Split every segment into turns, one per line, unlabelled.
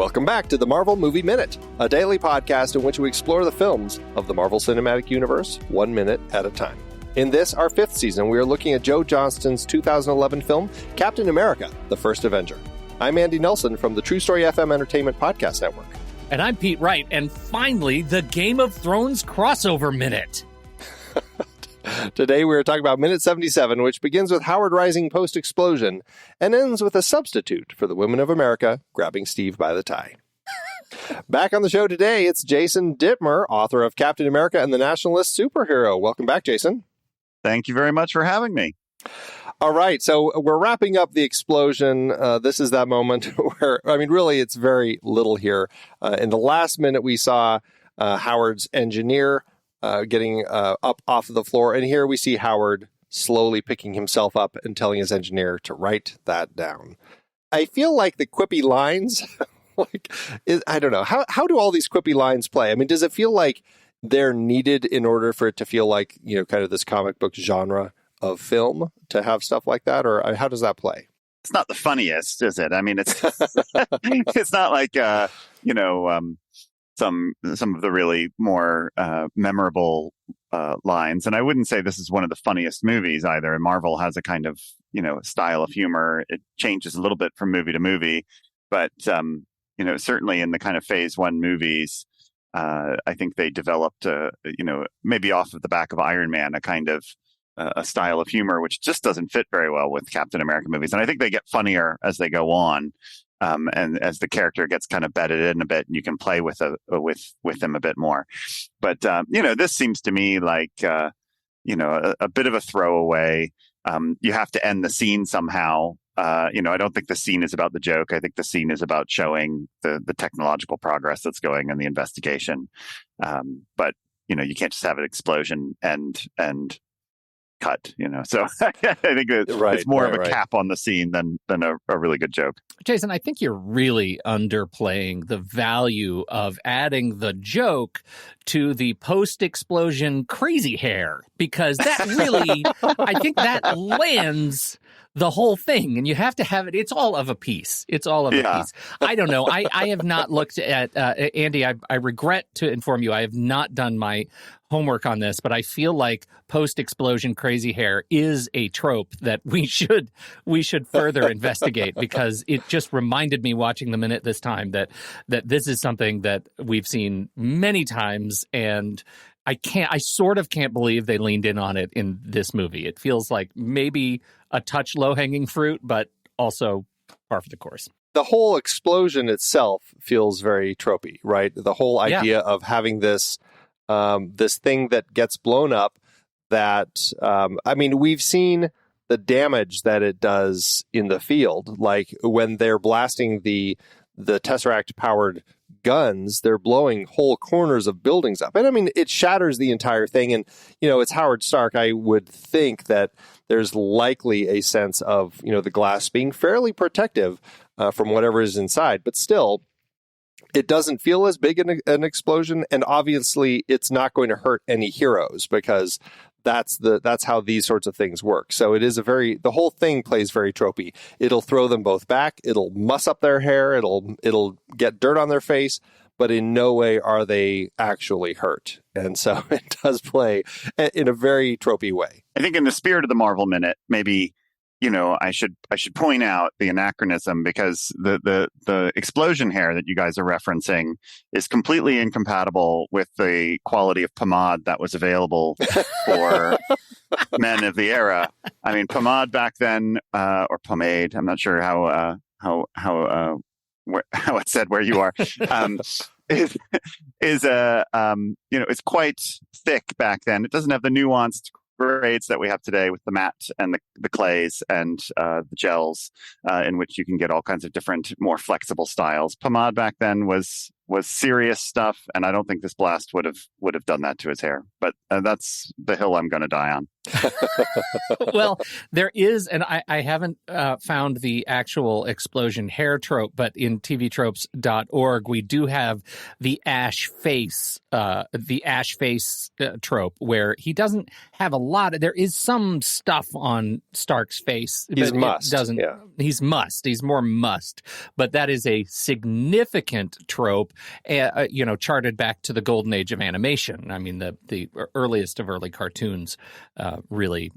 Welcome back to the Marvel Movie Minute, a daily podcast in which we explore the films of the Marvel Cinematic Universe 1 minute at a time. In this, our 5th season, we are looking at Joe Johnston's 2011 film, Captain America, The First Avenger. I'm Andy Nelson from the True Story FM Entertainment Podcast Network.
And I'm Pete Wright, and finally, the Game of Thrones crossover minute.
Today we are talking about Minute 77, which begins with Howard rising post-explosion and ends with a substitute for the women of America grabbing Steve by the tie. Back on the show today, it's Jason Dittmer, author of Captain America and the Nationalist superhero. Welcome back, Jason.
Thank you very much for having me.
All right, so we're wrapping up the explosion. This is that moment where, really, it's very little here. In the last minute, we saw Howard's engineer getting up off of the floor. And here we see Howard slowly picking himself up and telling his engineer to write that down. I feel like the quippy lines, I don't know. How do all these quippy lines play? I mean, does it feel like they're needed in order for it to feel like, kind of this comic book genre of film to have stuff like that? Or how does that play?
It's not the funniest, is it? I mean, it's it's not like, some of the really more memorable lines. And I wouldn't say this is one of the funniest movies either. And Marvel has a kind of, style of humor. It changes a little bit from movie to movie. But, certainly in the kind of phase 1 movies, I think they developed, maybe off of the back of Iron Man, a kind of a style of humor, which just doesn't fit very well with Captain America movies. And I think they get funnier as they go on. And as the character gets kind of bedded in a bit, and you can play with them a bit more. But this seems to me like a bit of a throwaway. You have to end the scene somehow. I don't think the scene is about the joke. I think the scene is about showing the technological progress that's going in the investigation. But you can't just have an explosion and cut, so I think it's more of a cap on the scene than a really good joke.
Jason, I think you're really underplaying the value of adding the joke to the post-explosion crazy hair, because that really, I think that lands the whole thing, and you have to have it. It's all of a piece. It's all of a piece. I don't know. I have not looked at, Andy, I regret to inform you, I have not done my homework on this, but I feel like post-explosion crazy hair is a trope that we should further investigate, because it just reminded me watching the minute this time that this is something that we've seen many times, and I sort of can't believe they leaned in on it in this movie. It feels like maybe a touch low-hanging fruit, but also par for the course.
The whole explosion itself feels very tropey, right? The whole idea of having this this thing that gets blown up that, we've seen the damage that it does in the field. Like when they're blasting the Tesseract-powered guns, they're blowing whole corners of buildings up. And it shatters the entire thing. And, it's Howard Stark. I would think that there's likely a sense of, the glass being fairly protective from whatever is inside. But still, it doesn't feel as big an explosion. And obviously, it's not going to hurt any heroes, because that's how these sorts of things work. So it is the whole thing plays very tropey. It'll throw them both back. It'll muss up their hair. It'll get dirt on their face, but in no way are they actually hurt. And so it does play in a very tropey way.
I think in the spirit of the Marvel Minute, maybe, I should point out the anachronism, because the explosion hair that you guys are referencing is completely incompatible with the quality of pomade that was available for men of the era. Pomade back then, or pomade, I'm not sure how it's said where you are, is it's quite thick back then. It doesn't have the nuanced grades that we have today with the matte and the clays and the gels, in which you can get all kinds of different, more flexible styles. Pomade back then was serious stuff, and I don't think this blast would have done that to his hair. But that's the hill I'm going to die on.
Well, there is, and I haven't found the actual explosion hair trope, but in tvtropes.org, we do have the ash face trope, where he doesn't have a lot. There is some stuff on Stark's face.
He's
but
mussed. Yeah.
He's mussed. He's more mussed. But that is a significant trope, charted back to the golden age of animation. I mean, the earliest of early cartoons really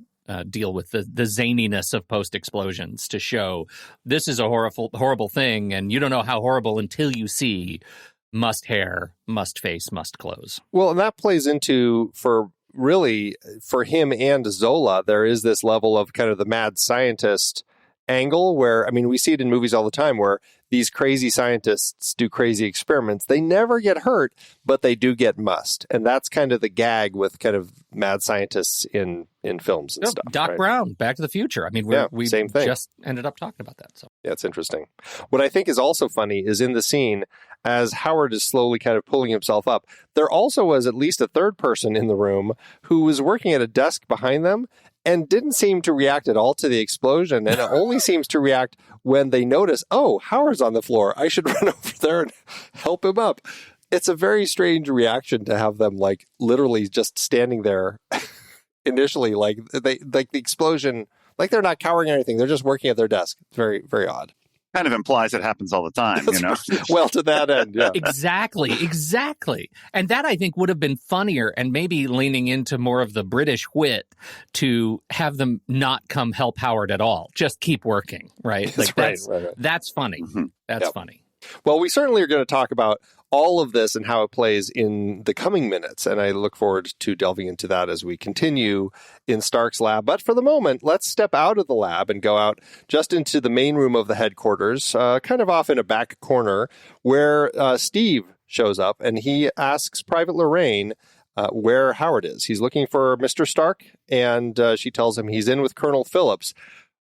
deal with the zaniness of post-explosions to show this is a horrible thing, and you don't know how horrible until you see mussed hair, mussed face, mussed clothes.
Well, and that plays into, for him and Zola, there is this level of kind of the mad scientist angle where, I mean, we see it in movies all the time where these crazy scientists do crazy experiments. They never get hurt, but they do get mussed. And that's kind of the gag with kind of mad scientists in films and stuff.
Doc
right?
Brown, Back to the Future. I mean, we
same thing.
Just ended up talking about that. So
yeah, it's interesting. What I think is also funny is in the scene, as Howard is slowly kind of pulling himself up, there also was at least a third person in the room who was working at a desk behind them and didn't seem to react at all to the explosion. And it only seems to react when they notice, oh, Howard's on the floor. I should run over there and help him up. It's a very strange reaction to have them like literally just standing there initially, like the explosion, like they're not cowering or anything. They're just working at their desk. It's very, very odd.
Kind of implies it happens all the time, you know?
Well, to that end, yeah.
Exactly. And that, I think, would have been funnier, and maybe leaning into more of the British wit to have them not come help Howard at all. Just keep working, right? That's funny.
Mm-hmm.
That's funny.
Well, we certainly are going to talk about all of this and how it plays in the coming minutes. And I look forward to delving into that as we continue in Stark's lab. But for the moment, let's step out of the lab and go out just into the main room of the headquarters, kind of off in a back corner where Steve shows up and he asks Private Lorraine where Howard is. He's looking for Mr. Stark, and she tells him he's in with Colonel Phillips.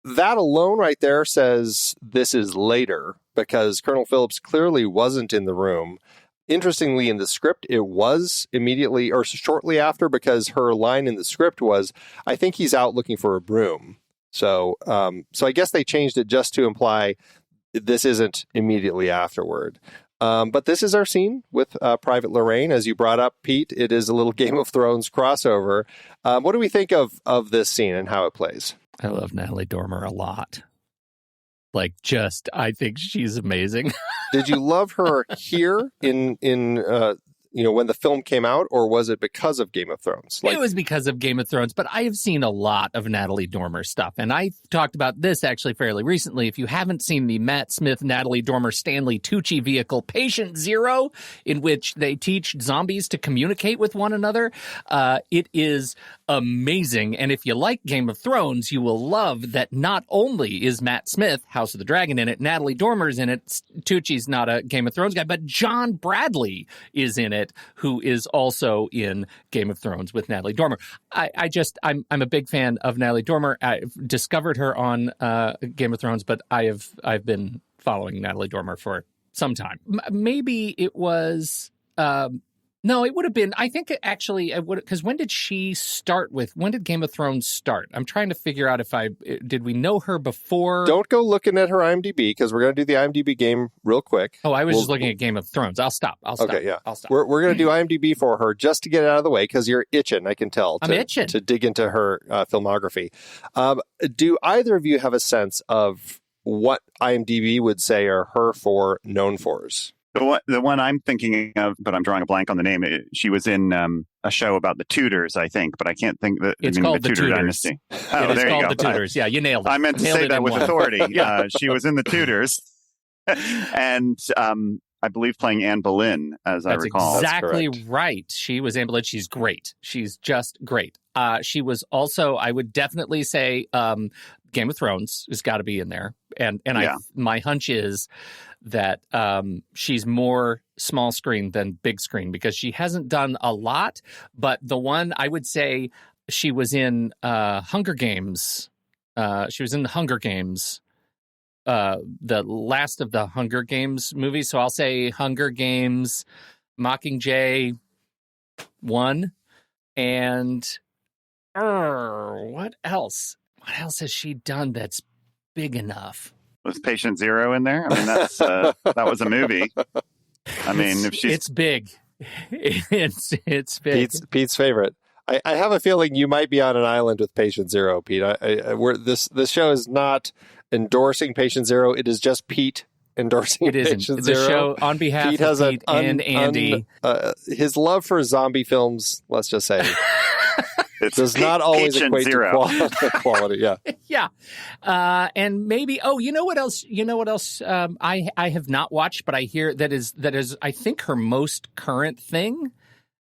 That alone right there says this is later, because Colonel Phillips clearly wasn't in the room. Interestingly, in the script, it was immediately or shortly after, because her line in the script was, I think he's out looking for a broom. So I guess they changed it just to imply this isn't immediately afterward. But this is our scene with Private Lorraine. As you brought up, Pete, it is a little Game of Thrones crossover. What do we think of this scene and how it plays?
I love Natalie Dormer a lot. I think she's amazing.
Did you love her here in when the film came out, or was it because of Game of Thrones?
It was because of Game of Thrones, but I have seen a lot of Natalie Dormer stuff, and I talked about this actually fairly recently. If you haven't seen the Matt Smith, Natalie Dormer, Stanley Tucci vehicle Patient Zero, in which they teach zombies to communicate with one another, it is amazing. And if you like Game of Thrones, you will love that not only is Matt Smith, House of the Dragon, in it, Natalie Dormer's in it, Tucci's not a Game of Thrones guy, but John Bradley is in it, who is also in Game of Thrones with Natalie Dormer. I'm a big fan of Natalie Dormer. I discovered her on Game of Thrones, but I've been following Natalie Dormer for some time. Maybe it was no, it would have been, I think actually, because when did Game of Thrones start? I'm trying to figure out did we know her before?
Don't go looking at her IMDb, because we're going to do the IMDb game real quick.
Oh, I was just looking at Game of Thrones. I'll stop.
Okay, yeah.
I'll stop.
We're going to do IMDb for her just to get it out of the way, because you're itching, I can tell.
I'm itching.
To dig into her filmography. Do either of you have a sense of what IMDb would say are her four known fors?
The one I'm thinking of, but I'm drawing a blank on the name. She was in a show about the Tudors, I think, but I can't think the name of the Tudor dynasty. Oh,
it is called The Tudors. Yeah, you nailed it.
I meant to say that with authority. She was in the Tudors, and I believe playing Anne Boleyn, as I recall.
That's exactly right. She was Anne Boleyn. She's great. She's just great. She was also, I would definitely say, Game of Thrones has got to be in there, and my hunch is that she's more small screen than big screen, because she hasn't done a lot. But the one I would say, she was in Hunger Games. She was in the Hunger Games, the last of the Hunger Games movies. So I'll say Hunger Games, Mockingjay 1, and what else? What else has she done that's big enough?
Was Patient Zero in there? I mean, that's that was a movie. I mean, if she's...
It's big. It's big.
Pete's favorite. I have a feeling you might be on an island with Patient Zero, Pete. This show is not endorsing Patient Zero. It is just Pete endorsing
it isn't.
Patient
It's
Zero.
a show on behalf
Pete
of
has
Pete and Andy.
His love for zombie films, let's just say,
It's
does not always
Patient
equate
Zero.
to quality. Yeah.
Yeah. And maybe, you know what else? I have not watched, but I hear that is, I think her most current thing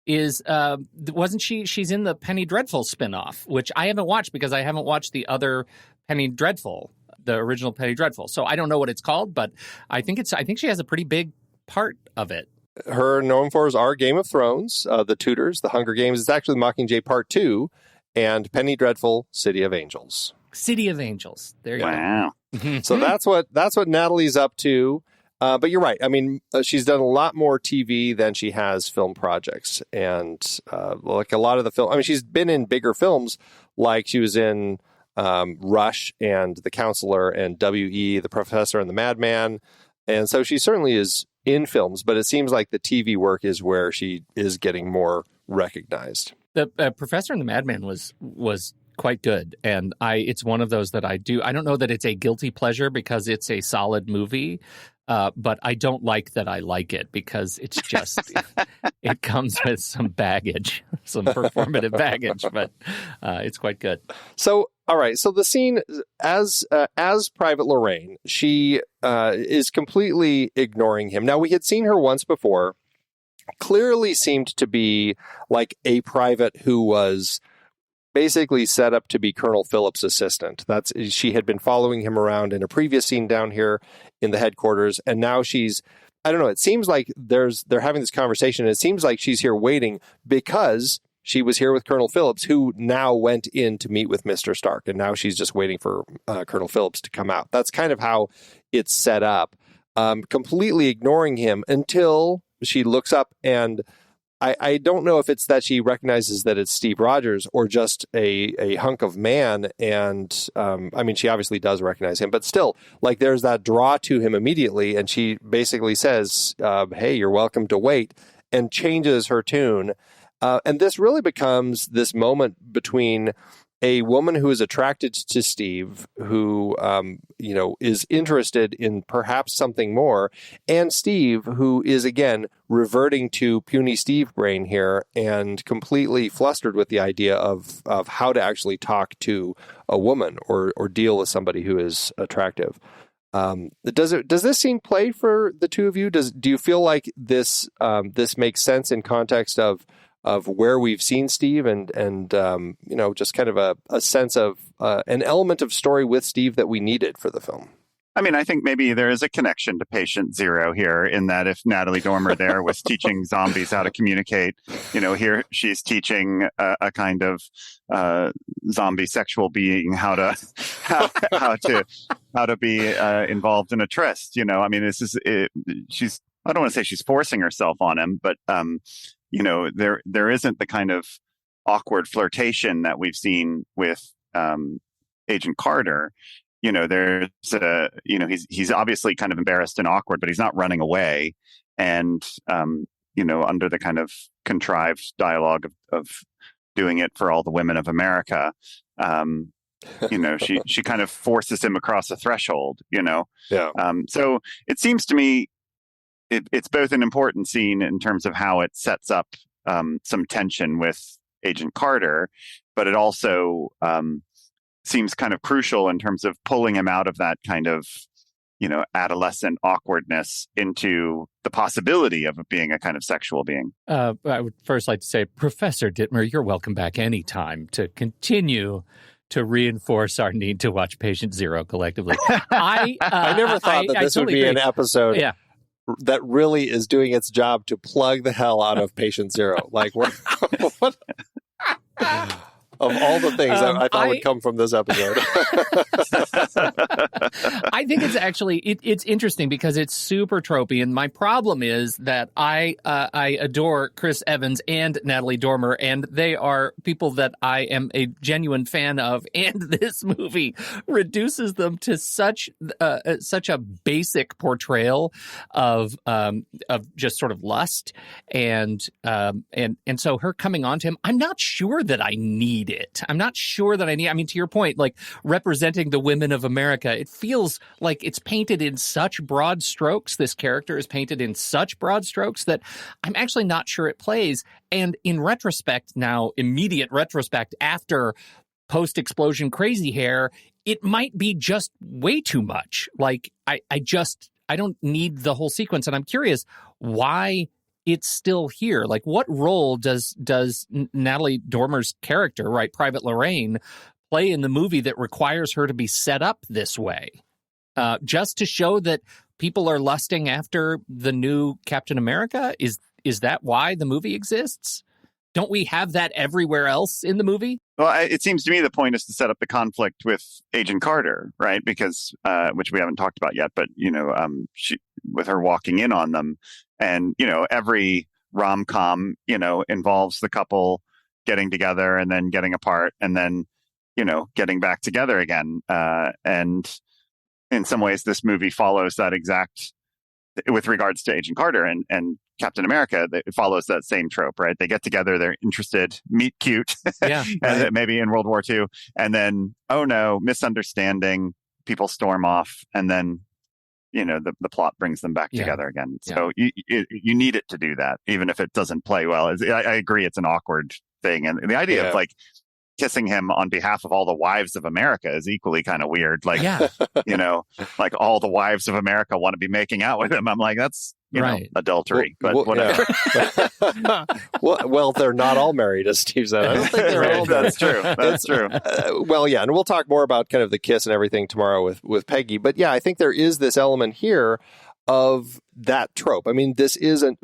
is, wasn't she's in the Penny Dreadful spinoff, which I haven't watched because I haven't watched the other Penny Dreadful, the original Penny Dreadful. So I don't know what it's called, but I think she has a pretty big part of it.
Her known for are Game of Thrones, The Tudors, The Hunger Games. It's actually Mockingjay Part 2, and Penny Dreadful, City of Angels.
City of Angels. There you
Wow.
go.
So that's what Natalie's up to. But you're right. I mean, she's done a lot more TV than she has film projects. And like a lot of the film, I mean, she's been in bigger films, like she was in Rush and The Counselor and W.E., The Professor and the Madman. And so she certainly is in films, but it seems like the TV work is where she is getting more recognized.
The Professor and the Madman was quite good, and it's one of those that I do. I don't know that it's a guilty pleasure because it's a solid movie, but I don't like that I like it because it's just it comes with some baggage, some performative baggage, but it's quite good.
So, all right. So the scene as Private Lorraine, she is completely ignoring him. Now, we had seen her once before. Clearly seemed to be like a private who was basically set up to be Colonel Phillips' assistant. She had been following him around in a previous scene down here in the headquarters, and now she's, I don't know, it seems like they're having this conversation, and it seems like she's here waiting because she was here with Colonel Phillips, who now went in to meet with Mr. Stark, and now she's just waiting for Colonel Phillips to come out. That's kind of how it's set up, completely ignoring him until she looks up, and I don't know if it's that she recognizes that it's Steve Rogers or just a hunk of man. And I mean, she obviously does recognize him, but still, like, there's that draw to him immediately. And she basically says, hey, you're welcome to wait, and changes her tune. And this really becomes this moment between a woman who is attracted to Steve, who, is interested in perhaps something more, and Steve, who is, again, reverting to puny Steve brain here and completely flustered with the idea of how to actually talk to a woman or deal with somebody who is attractive. Does this scene play for the two of you? Do you feel like this makes sense in context of where we've seen Steve and just kind of a sense of an element of story with Steve that we needed for the film?
I mean, I think maybe there is a connection to Patient Zero here in that if Natalie Dormer there was teaching zombies how to communicate, here she's teaching a kind of zombie sexual being how to be involved in a tryst. I mean, this is she's, I don't want to say she's forcing herself on him, but there isn't the kind of awkward flirtation that we've seen with Agent Carter. There's he's obviously kind of embarrassed and awkward, but he's not running away. And, under the kind of contrived dialogue of doing it for all the women of America, she kind of forces him across a threshold, Yeah. So it seems to me it's both an important scene in terms of how it sets up some tension with Agent Carter, but it also seems kind of crucial in terms of pulling him out of that kind of, adolescent awkwardness into the possibility of being a kind of sexual being.
I would first like to say, Professor Dittmer, you're welcome back anytime to continue to reinforce our need to watch Patient Zero collectively. I
never thought that this would be an episode that really is doing its job to plug the hell out of Patient Zero. Like, what? Of all the things I thought would come from this episode.
I think it's actually it's interesting because it's super tropey, and my problem is that I adore Chris Evans and Natalie Dormer, and they are people that I am a genuine fan of, and this movie reduces them to such a basic portrayal of just sort of lust, and so her coming on to him, I'm not sure that I need it. I'm not sure that I need. I mean, to your point, like representing the women of America, it feels like it's painted in such broad strokes. This character is painted in such broad strokes that I'm actually not sure it plays. And in retrospect, now immediate retrospect after post-explosion crazy hair, it might be just way too much. Like I don't need the whole sequence, and I'm curious why it's still here. Like, what role does Natalie Dormer's character, right, Private Lorraine, play in the movie that requires her to be set up this way? Just to show that people are lusting after the new Captain America? Is that why the movie exists? Don't we have that everywhere else in the movie?
Well, it seems to me the point is to set up the conflict with Agent Carter, right? Because, which we haven't talked about yet, but, she, with her walking in on them, and, every rom-com, involves the couple getting together and then getting apart and then, getting back together again. And in some ways, this movie follows that exact, with regards to Agent Carter and Captain America, it follows that same trope, right? They get together, they're interested, meet cute,
yeah,
and
right.
Maybe in World War II, and then, oh no, misunderstanding, people storm off, and then, the plot brings them back together again. So you need it to do that, even if it doesn't play well. I agree, it's an awkward thing, and the idea of like kissing him on behalf of all the wives of America is equally kind of weird. Like, like all the wives of America want to be making out with him. I'm like, that's adultery, but whatever.
Yeah. well, they're not all married, as Steve said. I don't think they're all.
That's true. That's true.
And we'll talk more about kind of the kiss and everything tomorrow with Peggy. But yeah, I think there is this element here of that trope. I mean, this isn't,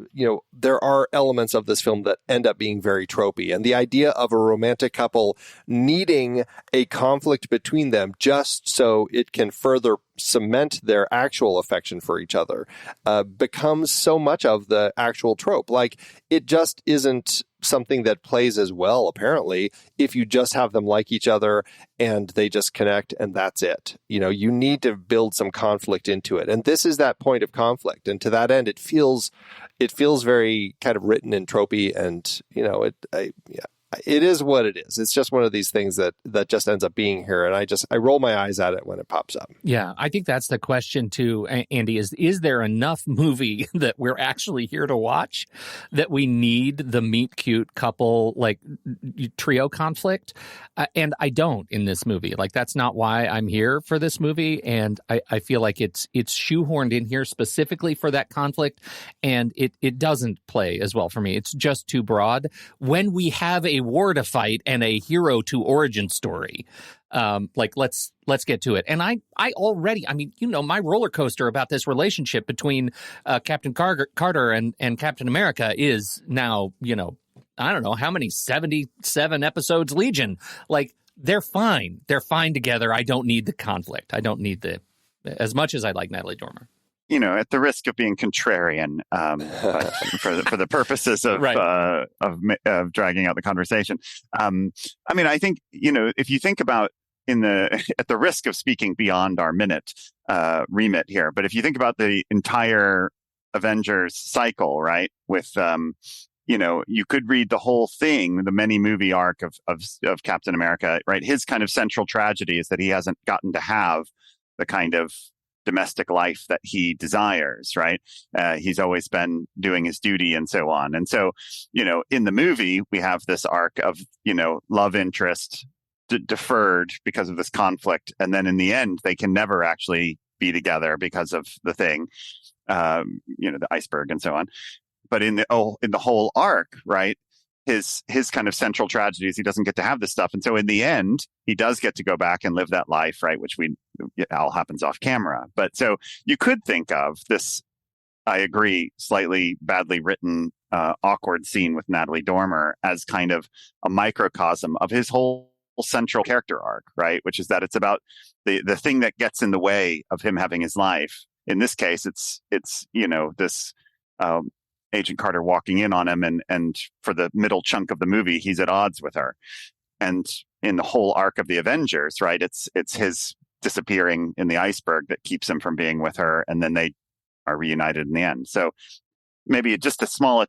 there are elements of this film that end up being very tropey. And the idea of a romantic couple needing a conflict between them just so it can further cement their actual affection for each other becomes so much of the actual trope. Like, it just isn't something that plays as well, apparently, if you just have them like each other and they just connect and that's it. You need to build some conflict into it. And this is that point of conflict. And to that end, it feels very kind of written and tropey, and it is what it is. It's just one of these things that just ends up being here, and I roll my eyes at it when it pops up.
Yeah, I think that's the question too, Andy. Is there enough movie that we're actually here to watch that we need the meet cute couple like trio conflict? And I don't in this movie. Like, that's not why I'm here for this movie, and I feel like it's shoehorned in here specifically for that conflict, and it doesn't play as well for me. It's just too broad when we have a war to fight and a hero to origin story. Let's get to it. And I already, my roller coaster about this relationship between Captain Carter and Captain America is now, I don't know how many, 77 episodes Legion. Like, they're fine. They're fine together. I don't need the conflict. I don't need as much as I like Natalie Dormer.
At the risk of being contrarian, but for the purposes of of dragging out the conversation, I think if you think about at the risk of speaking beyond our remit here, but if you think about the entire Avengers cycle, right, with you could read the whole thing, the many movie arc of Captain America, right? His kind of central tragedy is that he hasn't gotten to have the kind of domestic life that he desires, right? He's always been doing his duty and so on. And so, in the movie, we have this arc of, love interest deferred because of this conflict. And then in the end, they can never actually be together because of the thing, the iceberg and so on. But in the whole arc, right? His kind of central tragedy is he doesn't get to have this stuff. And so in the end, he does get to go back and live that life, right? Which all happens off camera. But so you could think of this, I agree, slightly badly written awkward scene with Natalie Dormer as kind of a microcosm of his whole central character arc, right? Which is that it's about the thing that gets in the way of him having his life. In this case, it's this Agent Carter walking in on him, and for the middle chunk of the movie, he's at odds with her. And in the whole arc of the Avengers, right, it's his disappearing in the iceberg that keeps him from being with her, and then they are reunited in the end. So maybe just a small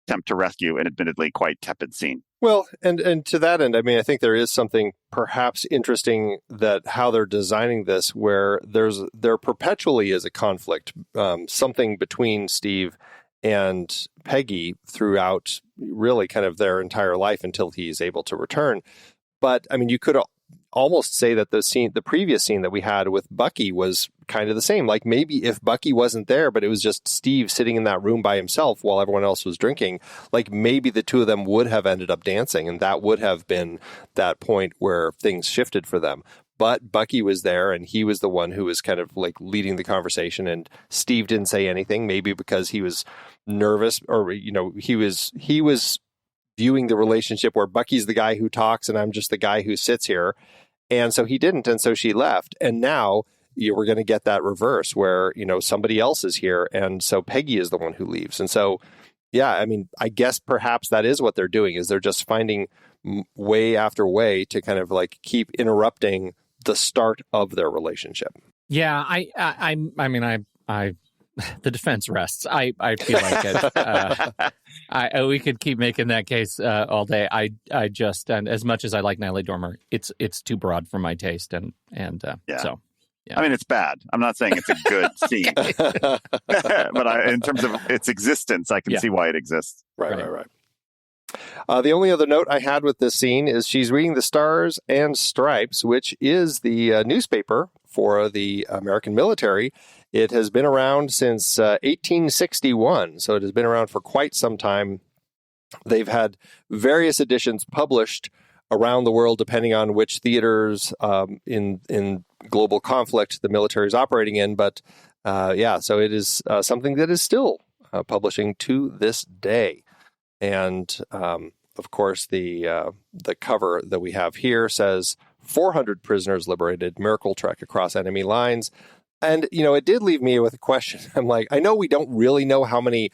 attempt to rescue an admittedly quite tepid scene.
Well, and to that end, I mean, I think there is something perhaps interesting that how they're designing this, where there perpetually is a conflict, something between Steve and Peggy throughout really kind of their entire life until he's able to return. But I mean, you could almost say that the previous scene that we had with Bucky was kind of the same. Like maybe if Bucky wasn't there, but it was just Steve sitting in that room by himself while everyone else was drinking, like maybe the two of them would have ended up dancing, and that would have been that point where things shifted for them. But Bucky was there, and he was the one who was kind of like leading the conversation, and Steve didn't say anything, maybe because he was nervous, or he was viewing the relationship where Bucky's the guy who talks and I'm just the guy who sits here. And so he didn't. And so she left. And now we're going to get that reverse where, somebody else is here. And so Peggy is the one who leaves. And so, yeah, I mean, I guess perhaps that is what they're doing, is they're just finding way after way to kind of like keep interrupting the start of their relationship.
Yeah, I mean, the defense rests. I feel like it. We could keep making that case all day. I just, and as much as I like Natalie Dormer, it's too broad for my taste, and so. Yeah.
I mean, it's bad. I'm not saying it's a good scene, but in terms of its existence, I can see why it exists.
Right. The only other note I had with this scene is she's reading the Stars and Stripes, which is the newspaper for the American military. It has been around since 1861, so it has been around for quite some time. They've had various editions published around the world, depending on which theaters in global conflict the military is operating in. But so it is something that is still publishing to this day. And of course, the cover that we have here says 400 prisoners liberated, miracle trek across enemy lines. And, it did leave me with a question. I'm like, I know we don't really know how many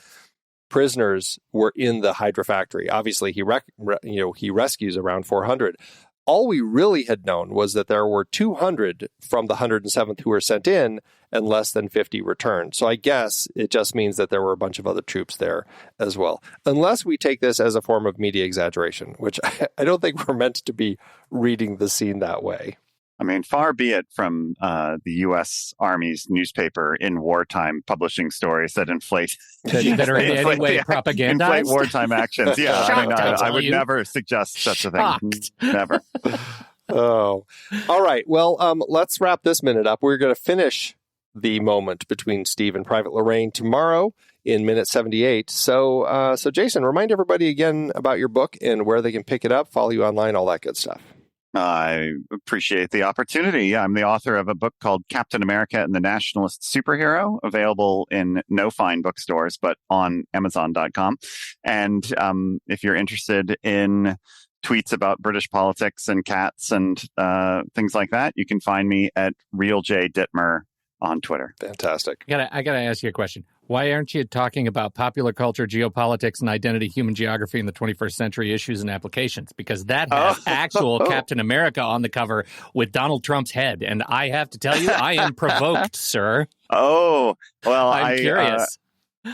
prisoners were in the Hydra factory. Obviously, he rescues around 400. All we really had known was that there were 200 from the 107th who were sent in and less than 50 returned. So I guess it just means that there were a bunch of other troops there as well. Unless we take this as a form of media exaggeration, which I don't think we're meant to be reading the scene that way.
I mean, far be it from the U.S. Army's newspaper in wartime publishing stories that inflate
that are in any way propagandized.
Inflate wartime actions. Yeah, I would never suggest such a thing. Never.
Oh, all right. Well, let's wrap this minute up. We're going to finish the moment between Steve and Private Lorraine tomorrow in minute 78. So Jason, remind everybody again about your book and where they can pick it up, follow you online, all that good stuff.
I appreciate the opportunity. I'm the author of a book called Captain America and the Nationalist Superhero, available in no fine bookstores, but on Amazon.com. And if you're interested in tweets about British politics and cats and things like that, you can find me at RealJDittmer on Twitter.
Fantastic.
I gotta ask you a question. Why aren't you talking about popular culture, geopolitics, and identity, human geography in the 21st century issues and applications? Because that has actual Captain America on the cover with Donald Trump's head. And I have to tell you, I am provoked, sir.
Oh, well,
I'm curious.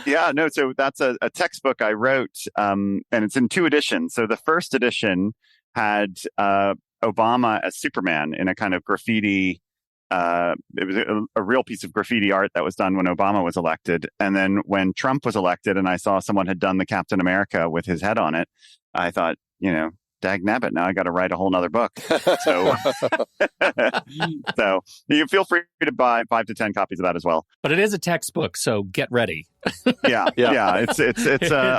So that's a textbook I wrote, and it's in 2 editions. So the first edition had Obama as Superman in a kind of graffiti. It was a real piece of graffiti art that was done when Obama was elected. And then when Trump was elected and I saw someone had done the Captain America with his head on it, I thought, dag nabbit, now I got to write a whole nother book. So you feel free to buy 5 to 10 copies of that as well.
But it is a textbook, so get ready.
Yeah. It's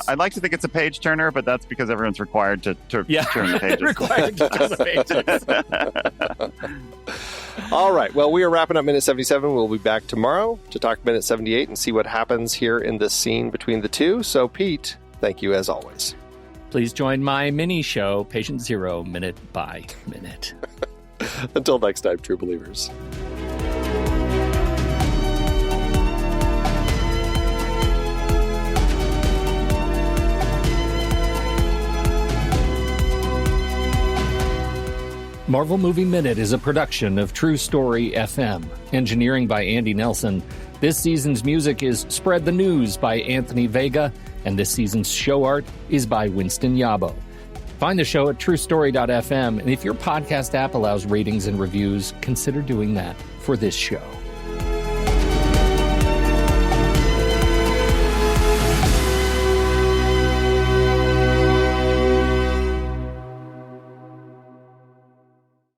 I'd like to think it's a page turner, but that's because everyone's required to turn the pages.
Required to turn the pages.
All right. Well, we are wrapping up minute 77. We'll be back tomorrow to talk minute 78 and see what happens here in this scene between the two. So, Pete, Thank you as always.
Please join my mini show, Patient Zero, Minute by Minute.
Until next time, true believers.
Marvel Movie Minute is a production of True Story FM. Engineering by Andy Nelson. This season's music is Spread the News by Anthony Vega, and this season's show art is by Winston Yabo. Find the show at truestory.fm, and if your podcast app allows ratings and reviews, consider doing that for this show.